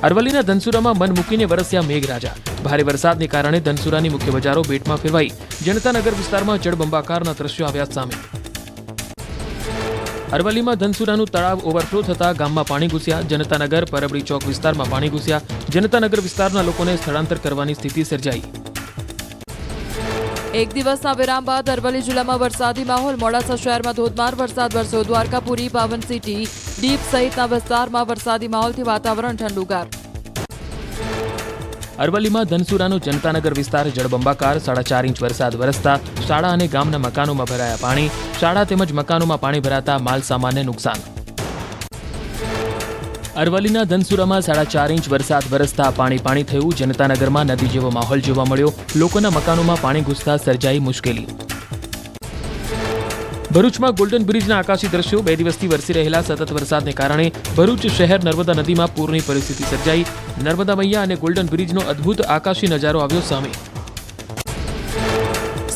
અરવલ્લીના ધનસુરામાં મન મૂકીને વરસ્યા મેઘરાજા। ભારે વરસાદને કારણે ધનસુરાની મુખ્ય બજારો બેટમાં ફેરવાઈ। જનતાનગર વિસ્તારમાં જળબંબાકારના દ્રશ્યો આવ્યા સામે। અરવલ્લીમાં ધનસુરાનું તળાવ ઓવરફ્લો થતા ગામમાં પાણી ઘૂસ્યા। જનતાનગર પરબડી ચોક વિસ્તારમાં પાણી ઘૂસ્યા। જનતાનગર વિસ્તારના લોકોને સ્થળાંતર કરવાની સ્થિતિ સર્જાઈ। એક દિવસના વિરામ બાદ અરવલ્લી જિલ્લામાં વરસાદી માહોલ। મોડાસા શહેરમાં ધોધમાર વરસાદ વરસ્યો। દ્વારકાપુરી, પાવન સિટી, દીપ સહિતના વિસ્તારમાં વરસાદી માહોલથી વાતાવરણ ઠંડુગાર। અરવલ્લીમાં ધનસુરાનો જનતાનગર વિસ્તાર જળબંબાકાર। 4.5 ઇંચ વરસાદ વરસતા શાળા અને ગામના મકાનોમાં ભરાયા પાણી। શાળા તેમજ મકાનોમાં પાણી ભરાતા માલ સામાનને નુકસાન। અરવલ્લીના ધનસુરામાં 4.5 ઇંચ વરસાદ વરસતા પાણી થયું। જનતાનગરમાં નદી જેવો માહોલ જોવા મળ્યો। લોકોના મકાનોમાં પાણી ઘૂસતા સર્જાઈ મુશ્કેલી। ભરૂચમાં ગોલ્ડન બ્રિજના આકાશી દ્રશ્યો। 2 દિવસથી વરસી રહેલા સતત વરસાદને કારણે ભરૂચ શહેર નર્મદા નદીમાં પૂરની પરિસ્થિતિ સર્જાઈ। નર્મદા મૈયા અને ગોલ્ડન બ્રિજનો અદ્ભુત આકાશી નજારો આવ્યો સામે।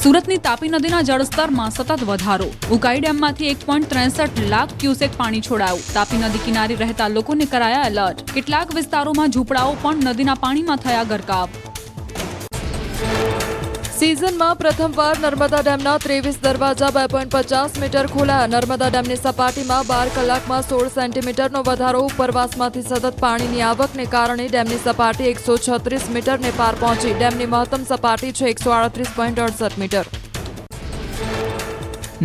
સુરતની તાપી નદીના જળસ્તરમાં સતત વધારો। ઉકાઈ ડેમમાંથી 1.63 લાખ ક્યુસેક પાણી છોડાયું। તાપી નદી કિનારે રહેતા લોકોને કરાયા એલર્ટ। કેટલાક વિસ્તારોમાં ઝૂંપડાઓ પણ નદીના પાણીમાં થયા ગરકાવ। સિઝનમાં પ્રથમવાર નર્મદા ડેમના 23 દરવાજા 2.50 મીટર ખોલાયા। નર્મદા ડેમની સપાટીમાં 12 કલાકમાં 16 સેન્ટીમીટરનો વધારો। ઉપરવાસમાંથી સતત પાણીની આવકને કારણે ડેમની સપાટી 136 મીટરને પાર પહોંચી। ડેમની મહત્તમ સપાટી છે 138.68 મીટર।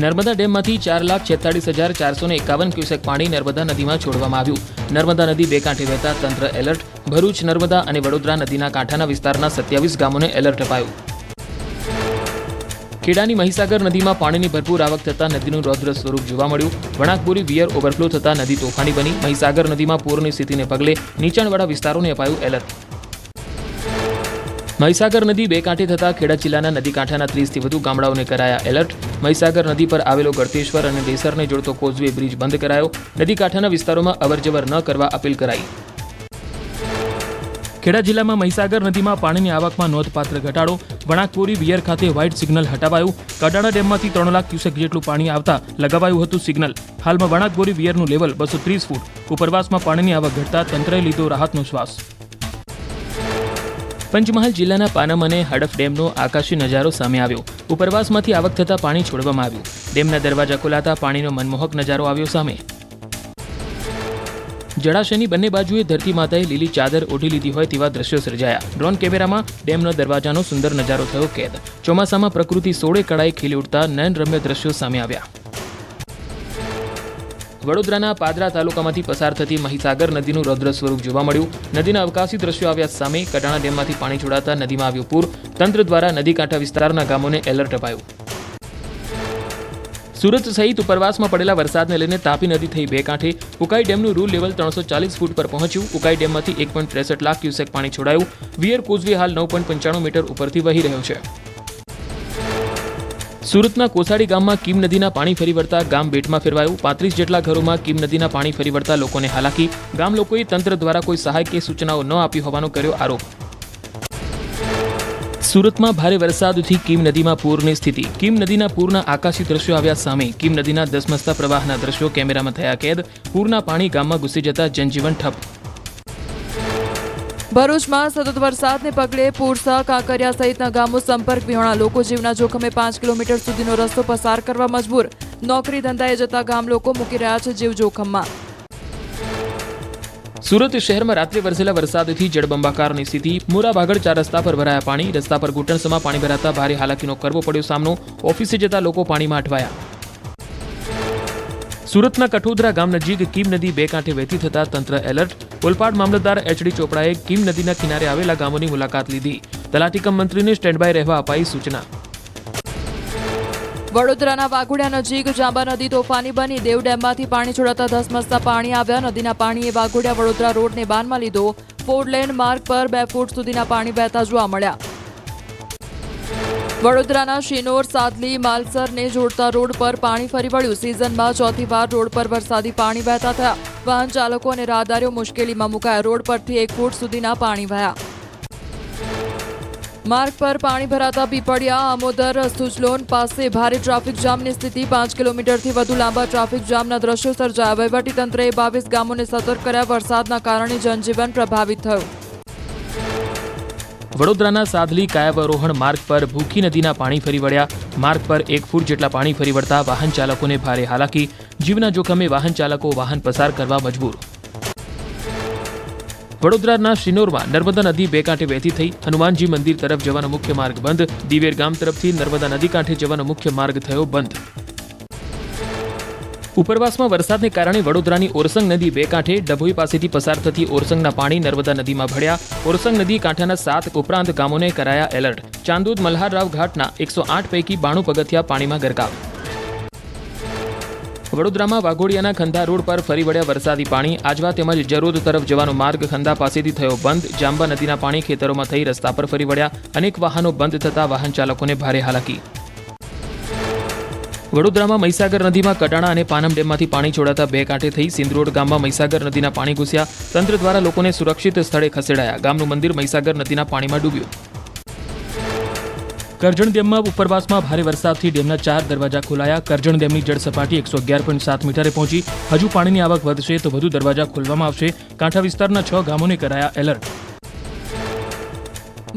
નર્મદા ડેમમાંથી 4,46,451 ક્યુસેક પાણી નર્મદા નદીમાં છોડવામાં આવ્યું। નર્મદા નદી બે કાંઠે વહેતા તંત્ર એલર્ટ। ભરૂચ, નર્મદા અને વડોદરા નદીના કાંઠાના વિસ્તારના 27 ગામોને એલર્ટ અપાયું। ખેડાની મહીસાગર નદીમાં પાણીની ભરપૂર આવક થતાં નદીનું રૌદ્ર સ્વરૂપ જોવા મળ્યું। વણાકબોરી વિયર ઓવરફ્લો થતાં નદી તોફાની બની। મહીસાગર નદીમાં પૂરની સ્થિતિને પગલે નીચાણવાળા વિસ્તારોને અપાયું એલર્ટ। મહીસાગર નદી બે કાંઠે થતાં ખેડા જિલ્લાના નદી કાંઠાના 30થી વધુ ગામડાઓને કરાયા એલર્ટ। મહીસાગર નદી પર આવેલો ગળતેશ્વર અને દેસરને જોડતો કોઝવે બ્રિજ બંધ કરાયો। નદી કાંઠાના વિસ્તારોમાં અવરજવર ન કરવા અપીલ કરાઈ। ખેડા જિલ્લામાં મહીસાગર નદીમાં પાણીની આવકમાં નોંધપાત્ર ઘટાડો। વણાકબોરી વિયર ખાતે વ્હાઇટ સિગ્નલ હટાવાયું। કડાણા ડેમમાંથી 3 લાખ ક્યુસેક જેટલું પાણી આવતા લગાવાયું હતું સિગ્નલ। હાલમાં વણાકબોરી વિયરનું લેવલ 230 ફૂટ। ઉપરવાસમાં પાણીની આવક ઘટતા તંત્રએ લીધો રાહતનો શ્વાસ। પંચમહાલ જિલ્લાના પાનમ અને હડફ ડેમનો આકાશી નજારો સામે આવ્યો। ઉપરવાસમાંથી આવક થતાં પાણી છોડવામાં આવ્યું। ડેમના દરવાજા ખોલાતા પાણીનો મનમોહક નજારો આવ્યો સામે। જળાશયની બંને બાજુએ ધરતી માતાએ લીલી ચાદર ઓઢી લીધી હોય તેવા દ્રશ્યો સર્જાયા। ડ્રોન કેમેરામાં ડેમનો દરવાજાનો સુંદર નજારો થયો કેદ। ચોમાસામાં પ્રકૃતિ સોળે કળાએ ખીલી ઉઠતા નયનરમ્ય દ્રશ્યો સામે આવ્યા। વડોદરાના પાદરા તાલુકામાંથી પસાર થતી મહીસાગર નદીનું રૌદ્ર સ્વરૂપ જોવા મળ્યું। નદીના અવકાશી દ્રશ્યો આવ્યા સામે। કડાણા ડેમમાંથી પાણી છોડાતા નદીમાં આવ્યું પૂર। તંત્ર દ્વારા નદી કાંઠા વિસ્તારના ગામોને એલર્ટ અપાયું। સુરત સહિત ઉપરવાસમાં પડેલા વરસાદને લઈને તાપી નદી થઈ બે કાંઠે। ઉકાઈ ડેમનું રૂલ લેવલ 340 ફૂટ પર પહોંચ્યું। ઉકાઈ ડેમમાંથી 1.63 લાખ ક્યુસેક પાણી છોડાયું। વિયર કોઝવે હાલ 9.95 મીટર ઉપરથી વહી રહ્યો છે। સુરતના કોસાડી ગામમાં કીમ નદીના પાણી ફરી વળતા ગામ બેટમાં ફેરવાયું। 35 જેટલા ઘરોમાં કીમ નદીના પાણી ફરી વળતા લોકોને હાલાકી। ગામ લોકોએ તંત્ર દ્વારા કોઈ સહાય કે સૂચનાઓ ન આપી હોવાનો કર્યો આરોપ। સુરતમાં ભારે વરસાદથી કીમ નદીમાં પૂરની સ્થિતિ। કીમ નદીના પૂરના આકાશી દ્રશ્યો આવ્યા સામે। કીમ નદીના ધસમસતા પ્રવાહના દ્રશ્યો કેમેરામાં થયા કેદ। પૂરના પાણી ગામમાં ઘૂસી જતા જનજીવન ઠપ। ભરૂચમાં સતત વરસાદને પગલે પૂરસા, કાંકરિયા સહિતના ગામો સંપર્ક વિહોણા। લોકો જીવના જોખમે 5 કિલોમીટર સુધીનો રસ્તો પસાર કરવા મજબૂર। નોકરી ધંધાએ જતા ગામ લોકો મૂકી રહ્યા છે જીવ જોખમમાં। સુરત શહેરમાં રાત્રે વરસેલા વરસાદથી જળબંબાકારની સ્થિતિ। મુરા ભાગળ 4 રસ્તા પર ભરાયા પાણી। રસ્તા પર ઘૂંટણસમાં પાણી ભરાતા ભારે હાલાકીનો કરવો પડ્યો સામનો। ઓફિસે જતા લોકો પાણીમાં અટવાયા। સુરતના કઠોદરા ગામ નજીક કીમ નદી બે કાંઠે વહેતી થતા તંત્ર એલર્ટ। ઓલપાડ મામલતદાર એચડી ચોપડાએ કીમ નદીના કિનારે આવેલા ગામોની મુલાકાત લીધી। તલાટી કમ મંત્રીને સ્ટેન્ડ બાય રહેવા અપાઈ સૂચના। વડોદરાના વાઘોડિયા નજીક જાંબા નદી તોફાની બની। દેવ ડેમમાંથી પાણી છોડાતા ધસમસતા પાણી આવ્યા। નદીના પાણીએ વાઘોડિયા વડોદરા રોડને બાનમાં લીધો। 4 લેન માર્ગ પર 2 ફૂટ સુધીના પાણી વહેતા જોવા મળ્યા। વડોદરાના શિનોર, સાદલી, માલસરને જોડતા રોડ પર પાણી ફરી વળ્યું। સિઝનમાં ચોથી વાર રોડ પર વરસાદી પાણી વહેતા થયા। વાહન ચાલકો અને રાહદારીઓ મુશ્કેલીમાં મુકાયા। રોડ પરથી 1 ફૂટ સુધીના પાણી વહ્યા। માર્ગ પર પાણી ભરાતા પીપળિયા આમોદર સુજલોન પાસે ભારે ટ્રાફિક જામની સ્થિતિ 5 કિલોમીટરથી વધુ લાંબા ટ્રાફિક જામના દ્રશ્યો સર્જાયા. વહીવટીતંત્રએ 22 ગામોને સતર્ક કર્યા. વરસાદના કારણે જનજીવન પ્રભાવિત થયું. વડોદરાના સાદલી કાયાવરોહણ માર્ગ પર ભૂખી નદીના પાણી ફરી વળ્યા. માર્ગ પર 1 ફૂટ જેટલા પાણી ફરી વળતા વાહન ચાલકોને ભારે હાલાકી. જીવના જોખમે વાહન ચાલકો વાહન પસાર કરવા મજબૂર. વડોદરાના શિનોરમાં નર્મદા નદી બે કાંઠે વહેતી થઈ. હનુમાનજી મંદિર તરફ જવાનો મુખ્ય માર્ગ બંધ. દિવેર ગામ તરફથી નર્મદા નદી કાંઠે જવાનો મુખ્ય માર્ગ થયો બંધ. ઉપરવાસમાં વરસાદને કારણે વડોદરાની ઓરસંગ નદી બે કાંઠે ડભોઈ પાસેથી પસાર થતી ઓરસંગના પાણી નર્મદા નદીમાં ભળ્યા. ઓરસંગ નદી કાંઠાના 7 ઉપરાંત ગામોને કરાયા એલર્ટ. ચાંદોદ મલ્હારરાવ ઘાટના 108 પૈકી 92 પગથિયા પાણીમાં ગરકાવ. વડોદરામાં વાઘોડિયાના ખંધા રોડ પર ફરી વળ્યા વરસાદી પાણી. આજવા તેમજ જરોદ તરફ જવાનો માર્ગ ખંધા પાસેથી થયો બંધ. જાંબા નદીના પાણી ખેતરોમાં થઈ રસ્તા પર ફરી વળ્યા. અનેક વાહનો બંધ થતા વાહન ચાલકોને ભારે હાલાકી. વડોદરામાં મહીસાગર નદીમાં કડાણા અને પાનમ ડેમમાંથી પાણી છોડાતા બે કાંઠે થઈ. સિંદરોડ ગામમાં મહીસાગર નદીના પાણી ઘૂસ્યા. તંત્ર દ્વારા લોકોને સુરક્ષિત સ્થળે ખસેડાયા. ગામનું મંદિર મહીસાગર નદીના પાણીમાં ડૂબ્યું. કરજણ ડેમમાં ઉપરવાસમાં ભારે વરસાદથી ડેમના 4 દરવાજા ખોલાયા. કરજણ ડેમની જળ સપાટી 111.7 મીટરે પહોંચી. હજુ પાણીની આવક વધશે તો વધુ દરવાજા ખોલવામાં આવશે. કાંઠા વિસ્તારના 6 ગામોને કરાયા એલર્ટ.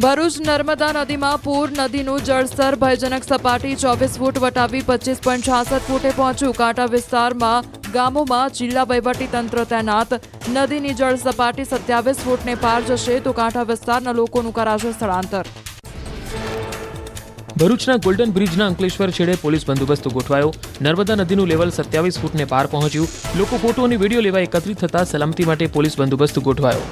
ભરૂચ નર્મદા નદીમાં પૂર. નદીનું જળસ્તર ભયજનક સપાટી 24 ફૂટ વટાવી 25.66 ફૂટે પહોંચ્યું. કાંઠા વિસ્તારમાં ગામોમાં જિલ્લા વહીવટીતંત્ર તૈનાત. નદીની જળ સપાટી 27 ફૂટને પાર જશે તો કાંઠા વિસ્તારના લોકોનું કરાશે સ્થળાંતર. ભરૂચના ગોલ્ડન બ્રિજના અંકલેશ્વર છેડે પોલીસ બંદોબસ્ત ગોઠવાયો. નર્મદા નદીનું લેવલ 27 ફૂટને પાર પહોંચ્યું. લોકો ફોટો અને વિડીયો લેવા એકત્રિત થતા સલામતી માટે પોલીસ બંદોબસ્ત ગોઠવાયો.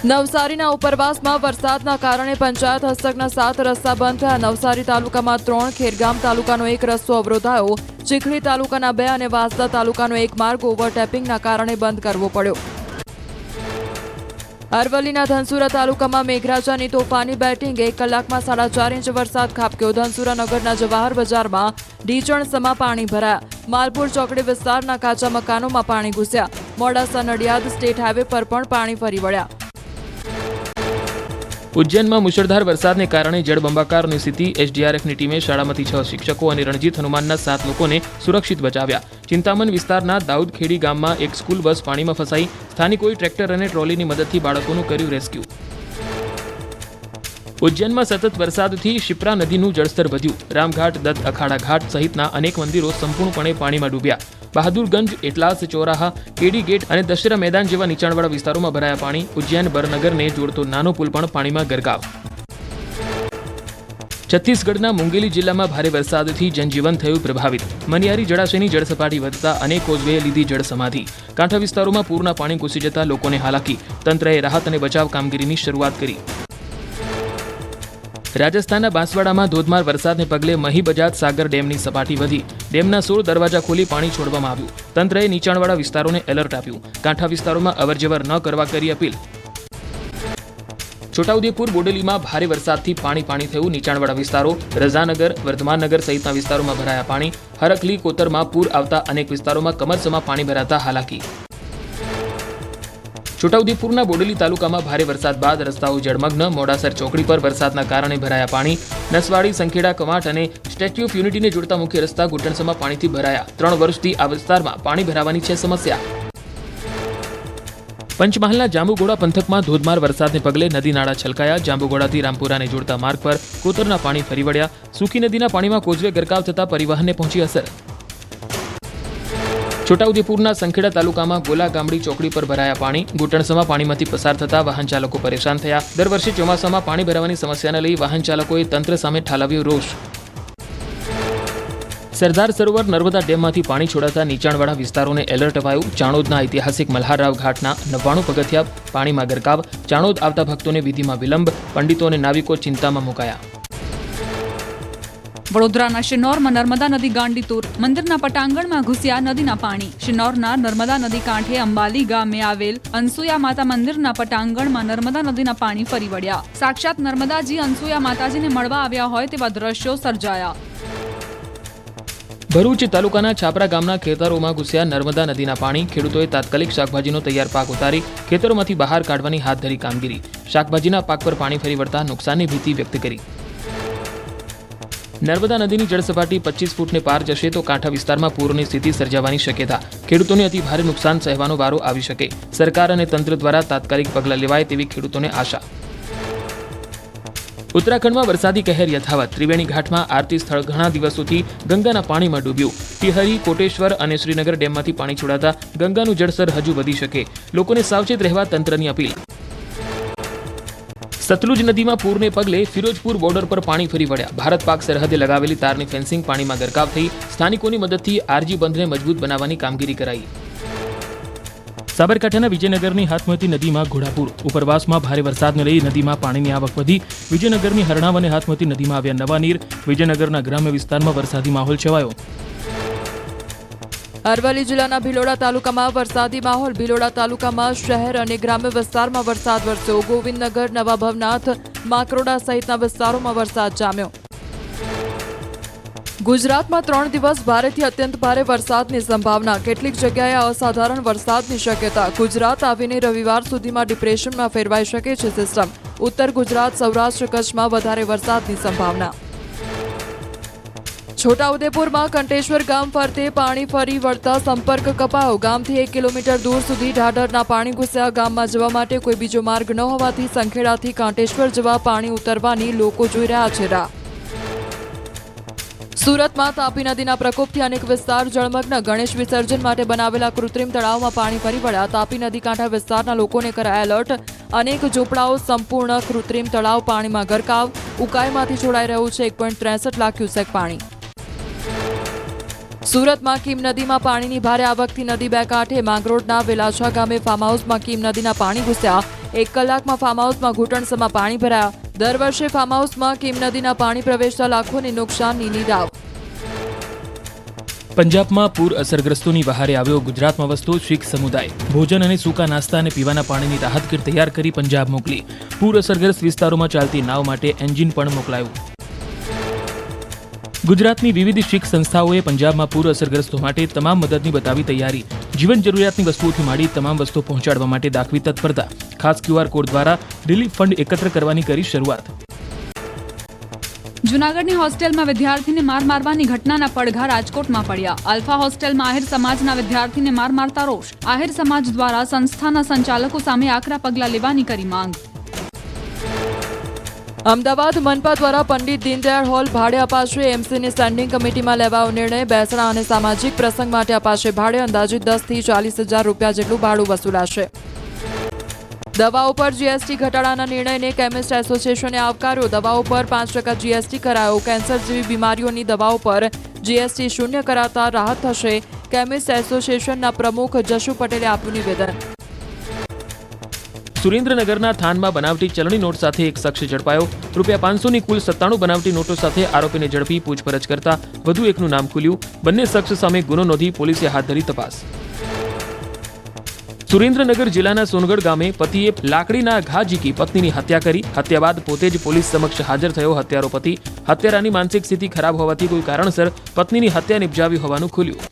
નવસારીના ઉપરવાસમાં વરસાદના કારણે પંચાયત હસ્તકના 7 રસ્તા બંધ થયા. નવસારી તાલુકામાં 3, ખેરગામ તાલુકાનો 1 રસ્તો અવરોધાયો. ચીખલી તાલુકાના 2 અને વાંસદા તાલુકાનો 1 માર્ગ ઓવરટેપિંગના કારણે બંધ કરવો પડ્યો. અરવલ્લીના ધનસુરા તાલુકામાં મેઘરાજાની તોફાની બેટિંગ. 1 કલાકમાં 4.5 ઇંચ વરસાદ ખાબક્યો. ધનસુરા નગરના જવાહર બજારમાં ઢીચણસમાં પાણી ભરાયા. માલપુર ચોકડી વિસ્તારના કાચા મકાનોમાં પાણી ઘૂસ્યા. મોડાસા નડિયાદ સ્ટેટ હાઈવે પર પણ પાણી ફરી વળ્યા. ઉજ્જૈનમાં મુશળધાર વરસાદને કારણે જળબંબાકારની સ્થિતિ. એસડીઆરએફની ટીમે શાળામાંથી 6 શિક્ષકો અને રણજીત હનુમાનના 7 લોકોને સુરક્ષિત બચાવ્યા. ચિંતામન વિસ્તારના દાઉદખેડી ગામમાં એક સ્કૂલ બસ પાણીમાં ફસાઈ. સ્થાનિકોએ ટ્રેક્ટર અને ટ્રોલીની મદદથી બાળકોનું કર્યું રેસ્ક્યુ. ઉજ્જૈનમાં સતત વરસાદથી શિપ્રા નદીનું જળસ્તર વધ્યું. રામઘાટ, દત્ત અખાડા ઘાટ સહિતના અનેક મંદિરો સંપૂર્ણપણે પાણીમાં ડૂબ્યા. બહાદુરગંજ, એટલાસ, ચોરાહા, કેડી ગેટ અને દશેરા મેદાન જેવા નીચાણવાળા વિસ્તારોમાં ભરાયા પાણી. ઉજ્જૈન બરનગરને જોડતો નાનો પુલ પણ પાણીમાં ગરકાવ. છત્તીસગઢના મુંગેલી જિલ્લામાં ભારે વરસાદથી જનજીવન થયું પ્રભાવિત. મનિયારી જળાશયની જળસપાટી વધતા અનેક કોઝવેએ લીધી જળસમાધિ. કાંઠા વિસ્તારોમાં પૂરના પાણી ઘૂસી જતા લોકોને હાલાકી. તંત્રએ રાહત અને બચાવ કામગીરીની શરૂઆત કરી. રાજસ્થાનના બાંસવાડામાં ધોધમાર વરસાદને પગલે મહી બજાજ સાગર ડેમની સપાટી વધી. ડેમના 16 દરવાજા ખોલી પાણી છોડવામાં આવ્યું. તંત્રએ નીચાણવાળા વિસ્તારોને એલર્ટ આપ્યું. કાંઠા વિસ્તારોમાં અવરજવર ન કરવા કરી અપીલ. છોટાઉદેપુર બોડેલીમાં ભારે વરસાદથી પાણી થયું. નીચાણવાળા વિસ્તારો રઝાનગર, વર્ધમાનનગર સહિતના વિસ્તારોમાં ભરાયા પાણી. હરકલી કોતરમાં પૂર આવતા અનેક વિસ્તારોમાં કમરસમાં પાણી ભરાતા હાલાકી. છોટાઉદેપુરના બોડેલી તાલુકામાં ભારે વરસાદ બાદ રસ્તાઓ જળમગ્ન. મોડાસર ચોકડી પર વરસાદના કારણે ભરાયા પાણી. નસવાડી, સંખેડા, કવાંટ અને સ્ટેચ્યુ ઓફ યુનિટીને જોડતા મુખ્ય રસ્તા ઘૂંટણસમાં પાણીથી ભરાયા. 3 વર્ષથી આ વિસ્તારમાં પાણી ભરાવાની છે સમસ્યા. પંચમહાલના જાંબુઘોડા પંથકમાં ધોધમાર વરસાદને પગલે નદી નાળા છલકાયા. જાંબુઘોડાથી રામપુરાને જોડતા માર્ગ પર કોતરના પાણી ફરી વળ્યા. સૂકી નદીના પાણીમાં કોઝવે ગરકાવ થતા પરિવહનને પહોંચી અસર. છોટાઉદેપુરના સંખેડા તાલુકામાં ગોલા ગામડી ચોકડી પર ભરાયા પાણી. ઘૂંટણસમાં પાણીમાંથી પસાર થતા વાહન ચાલકો પરેશાન થયા. દર વર્ષે ચોમાસામાં પાણી ભરાવાની સમસ્યાને લઈ વાહન ચાલકોએ તંત્ર સામે ઠાલવ્યો રોષ. સરદાર સરોવર નર્મદા ડેમમાંથી પાણી છોડાતા નીચાણવાળા વિસ્તારોને એલર્ટ અપાયું. ચાણોદના ઐતિહાસિક મલ્હારરાવ ઘાટના 99 પગથિયા પાણીમાં ગરકાવ. ચાણોદ આવતા ભક્તોને વિધિમાં વિલંબ. પંડિતો અને નાવિકો ચિંતામાં મુકાયા. વડોદરાના શિનોરમાં નર્મદા નદી ગાંડીતુર. મંદિરના પટાંગણમાં ઘૂસ્યા નદીના પાણી. શિનોરના નર્મદા નદી કાંઠે અંબાલી ગામે આવેલ અનસુયા માતા મંદિરના પટાંગણમાં નર્મદા નદીના પાણી ફરી વળ્યા. સાક્ષાત નર્મદાજી અનસુયા માતાજીને મળવા આવ્યા હોય તેવા દ્રશ્યો સર્જાયા. ભરૂચ તાલુકાના છાપરા ગામના ખેતરોમાં ઘૂસ્યા નર્મદા નદીના પાણી. ખેડૂતોએ તાત્કાલિક શાકભાજીનો તૈયાર પાક ઉતારી ખેતરોમાંથી બહાર કાઢવાની હાથ ધરી કામગીરી. શાકભાજીના પાક પર પાણી ફરી વળતા નુકસાનની ભીતિ વ્યક્ત કરી. નર્મદા નદીની જળસપાટી 25 ફૂટને પાર જશે તો કાંઠા વિસ્તારમાં પૂરની સ્થિતિ સર્જાવાની શક્યતા. ખેડૂતોને અતિ ભારે નુકસાન સહેવાનો વારો આવી શકે. સરકાર અને તંત્ર દ્વારા તાત્કાલિક પગલાં લેવાય તેવી ખેડૂતોને આશા. ઉત્તરાખંડમાં વરસાદી કહેર યથાવત. ત્રિવેણી ઘાટમાં આરતી સ્થળ ઘણા દિવસોથી ગંગાના પાણીમાં ડૂબ્યું. ટિહરી, કોટેશ્વર અને શ્રીનગર ડેમમાંથી પાણી છોડાતા ગંગાનું જળસ્તર હજુ વધી શકે. લોકોને સાવચેત રહેવા તંત્રની અપીલ. સતલુજ નદીમાં પૂરને પગલે ફિરોજપુર બોર્ડર પર પાણી ફરી વળ્યા. ભારત પાક સરહદે લગાવેલી તારની ફેન્સિંગ પાણીમાં ગરકાવ થઈ. સ્થાનિકોની મદદથી આરજી બંધને મજબૂત બનાવવાની કામગીરી કરાઈ. સાબરકાંઠાના વિજયનગરની હાથમતી નદીમાં ઘોડાપુર. ઉપરવાસમાં ભારે વરસાદને લઈ નદીમાં પાણીની આવક વધી. વિજયનગરની હરણાવ અને હાથમતી નદીમાં આવ્યા નવા નીર. વિજયનગરના ગ્રામ્ય વિસ્તારમાં વરસાદી માહોલ છવાયો. અરવલ્લી જિલ્લાના ભિલોડા તાલુકામાં વરસાદી માહોલ. ભિલોડા તાલુકામાં શહેર અને ગ્રામ્ય વિસ્તારમાં વરસાદ વરસ્યો. ગોવિંદનગર, નવા ભવનાથ, માકરોડા સહિતના વિસ્તારોમાં વરસાદ જામ્યો. ગુજરાતમાં 3 દિવસ ભારેથી અત્યંત ભારે વરસાદની સંભાવના. કેટલીક જગ્યાએ અસાધારણ વરસાદની શક્યતા. ગુજરાત આવીને રવિવાર સુધીમાં ડિપ્રેશનમાં ફેરવાઈ શકે છે સિસ્ટમ. ઉત્તર ગુજરાત, સૌરાષ્ટ્ર, કચ્છમાં વધારે વરસાદની સંભાવના. છોટાઉદેપુરમાં કંટેશ્વર ગામ ફરતે પાણી ફરી વળતા સંપર્ક કપાયો. ગામથી 1 કિલોમીટર દૂર સુધી ઢાઢરના પાણી ઘૂસ્યા. ગામમાં જવા માટે કોઈ બીજો માર્ગ ન હોવાથી સંખેડાથી કાંટેશ્વર જવા પાણી ઉતરવાની લોકો જોઈ રહ્યા છે રાહ. સુરતમાં તાપી નદીના પ્રકોપથી અનેક વિસ્તાર જળમગ્ન. ગણેશ વિસર્જન માટે બનાવેલા કૃત્રિમ તળાવમાં પાણી ફરી વળ્યા. તાપી નદી કાંઠા વિસ્તારના લોકોને કરાયા એલર્ટ. અનેક ઝૂંપડાઓ સંપૂર્ણ કૃત્રિમ તળાવ પાણીમાં ગરકાવ. ઉકાઈમાંથી છોડાઈ રહ્યું છે 1.63 લાખ ક્યુસેક પાણી. સુરતમાં કીમ નદીમાં પાણીની ભારે આવકથી નદી બે કાંઠે. માંગરોળના વેલાછા ગામે ફાર્મ હાઉસમાં કીમ નદીના પાણી ઘૂસ્યા. 1 કલાકમાં ફાર્મ હાઉસમાં ઘૂંટણસમાં પાણી ભરાયા. દર વર્ષે ફાર્મ હાઉસમાં કીમ નદીના પાણી પ્રવેશતા લાખોને નુકસાનની નીરાવ. પંજાબમાં પૂર અસરગ્રસ્તોની વહારે આવ્યો ગુજરાતમાં વસતો શીખ સમુદાય. ભોજન અને સૂકા નાસ્તા અને પીવાના પાણીની રાહત કીટ તૈયાર કરી પંજાબ મોકલી. પૂર અસરગ્રસ્ત વિસ્તારોમાં ચાલતી નાવ માટે એન્જિન પણ મોકલાયું. ગુજરાતની વિવિધ શીખ સંસ્થાઓએ પંજાબમાં પૂર અસરગ્રસ્તો માટે તમામ મદદની બતાવી તૈયારી. જીવન જરૂરિયાતની વસ્તુઓથી માંડી તમામ વસ્તુઓ પહોંચાડવા માટે દાખવી તત્પરતા. ખાસ QR કોડ દ્વારા રિલીફ ફંડ એકત્ર કરવાની કરી શરૂઆત. જૂનાગઢની હોસ્ટેલમાં વિદ્યાર્થીને માર મારવાની ઘટનાના પડઘા રાજકોટમાં પડ્યા. અલ્ફા હોસ્ટેલમાં આહિર સમાજના વિદ્યાર્થીને માર મારતા રોષ. આહિર સમાજ દ્વારા સંસ્થાના સંચાલકો સામે આકરા પગલાં લેવાની કરી માંગ. અમદાવાદ મનપા દ્વારા પંડિત દીનદયાળ હોલ ભાડે અપાશે. એમસીની સ્ટેન્ડિંગ કમિટીમાં લેવાયો નિર્ણય. બેસણા અને સામાજિક પ્રસંગ માટે અપાશે ભાડે. અંદાજિત 10 થી 40,000 રૂપિયા જેટલું ભાડું વસૂલાશે. દવાઓ પર જીએસટી ઘટાડાના નિર્ણયને કેમિસ્ટ એસોસિએશને આવકાર્યો. દવાઓ પર 5% જીએસટી કરાયો. કેન્સર જેવી બીમારીઓની દવાઓ પર જીએસટી શૂન્ય કરાતા રાહત થશે. કેમિસ્ટ એસોસિએશનના પ્રમુખ જશુ પટેલે આપ્યું નિવેદન. સુરેન્દ્રનગરના થાનમાં બનાવટી ચલણી નોટ સાથે એક શખ્સ ઝડપાયો. ₹500ની કુલ 97 બનાવટી નોટો સાથે આરોપીને ઝડપી પૂછપરછ કરતા વધુ એકનું નામ ખુલ્યું. બંને શખ્સ સામે ગુનો નોંધી પોલીસે હાથ ધરી તપાસ. સુરેન્દ્રનગર જિલ્લાના સોનગઢ ગામે પતિએ લાકડીના ઘા ઝીકી પત્નીની હત્યા કરી. હત્યા બાદ પોતે જ પોલીસ સમક્ષ હાજર થયો હત્યારો પતિ. હત્યારાની માનસિક સ્થિતિ ખરાબ હોવાથી કોઈ કારણસર પત્નીની હત્યા નિપજાવી હોવાનું ખુલ્યું.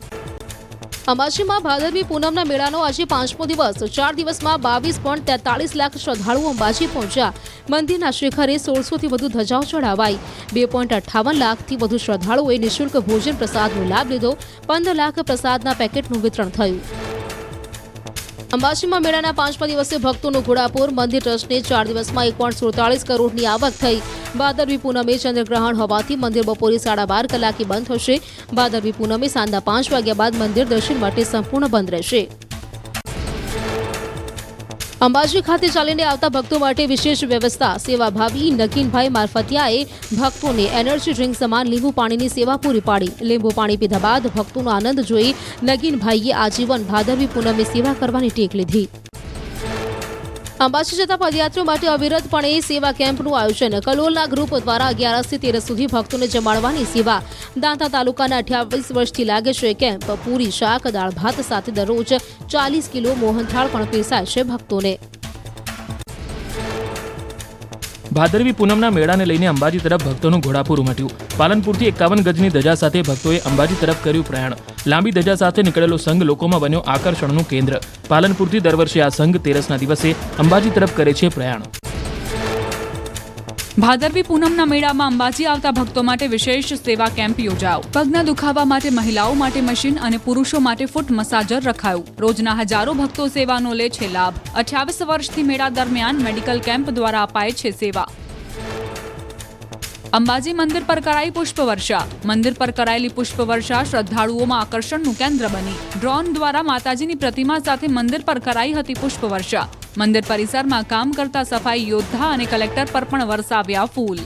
અંબાજીમાં ભાદરવી પૂનમના મેળાનો આજે 5મો દિવસ. 4 દિવસમાં 22.43 લાખ શ્રદ્ધાળુઓ અંબાજી પહોંચ્યા. મંદિરના શિખરે 1600થી વધુ ધજાઓ ચડાવાઈ. 2.58 લાખથી વધુ શ્રદ્ધાળુઓએ નિઃશુલ્ક ભોજન પ્રસાદનો લાભ લીધો. 15 લાખ પ્રસાદના પેકેટનું વિતરણ થયું. અંબાજીમાં મેળાના 5મા દિવસે ભક્તોનું ઘોડાપુર. મંદિર ટ્રસ્ટને 4 દિવસમાં 1.47 કરોડની આવક થઈ. ભાદરવી પૂનમે ચંદ્રગ્રહણ હોવાથી મંદિર બપોરે 12:30 કલાકે બંધ થશે. ભાદરવી પૂનમે સાંજના 5 વાગ્યા બાદ મંદિર દર્શન માટે સંપૂર્ણ બંધ રહેશે. અંબાજી ખાતે ચાલીને આવતા ભક્તો માટે વિશેષ વ્યવસ્થા. સેવાભાવી નગીનભાઈ મારફતિયાએ ભક્તોને એનર્જી ડ્રિંક સમાન લીંબુ પાણીની સેવા પૂરી પાડી. લીંબુ પાણી પીધા બાદ ભક્તોનો આનંદ જોઈ નગીનભાઈએ આજીવન ભાદરવી પૂનમે સેવા કરવાની ટેક લીધી. અંબાજી જતા પદયાત્રીઓ માટે અવિરતપણે સેવા કેમ્પનું આયોજન. કલોલના ગ્રુપ દ્વારા 11 થી 13 સુધી ભક્તોને જમાડવાની સેવા. દાંતા તાલુકાના 28 વર્ષથી લાગે છે કેમ્પ. પૂરી, શાક, દાળ ભાત સાથે દરરોજ 40 કિલો મોહનથાળ પણ પીરસાય છે ભક્તોને. ભાદરવી પૂનમના મેળાને લઈને અંબાજી તરફ ભક્તોનું ઘોડાપુર ઉમટ્યું. પાલનપુરથી 51 ગજની ધજા સાથે ભક્તોએ અંબાજી તરફ કર્યું પ્રયાણ. લાંબી ધજા સાથે નીકળેલો સંઘ લોકોમાં બન્યો આકર્ષણનું કેન્દ્ર. પાલનપુરથી દર વર્ષે આ સંઘ તેરસના દિવસે અંબાજી તરફ કરે છે પ્રયાણ. ભાદરવી પૂનમના મેળામાં અંબાજી આવતા ભક્તો માટે વિશેષ સેવા કેમ્પ યોજાયો. પગના દુખાવા માટે મહિલાઓ માટે મશીન અને પુરુષો માટે ફૂટ મસાજર રખાયું. રોજના હજારો ભક્તો સેવાનો લે છે લાભ. 28 વર્ષથી મેળા દરમિયાન મેડિકલ કેમ્પ દ્વારા અપાય છે સેવા. અંબાજી મંદિર પર કરાઈ પુષ્પવર્ષા. મંદિર પર કરાયેલી પુષ્પવર્ષા શ્રદ્ધાળુઓમાં આકર્ષણનું કેન્દ્ર બની. ડ્રોન દ્વારા માતાજીની પ્રતિમા સાથે મંદિર પર કરાઈ હતી પુષ્પવર્ષા. મંદિર પરિસરમાં કામ કરતા સફાઈ યોદ્ધા અને કલેક્ટર પર પણ વરસાવ્યા ફૂલ.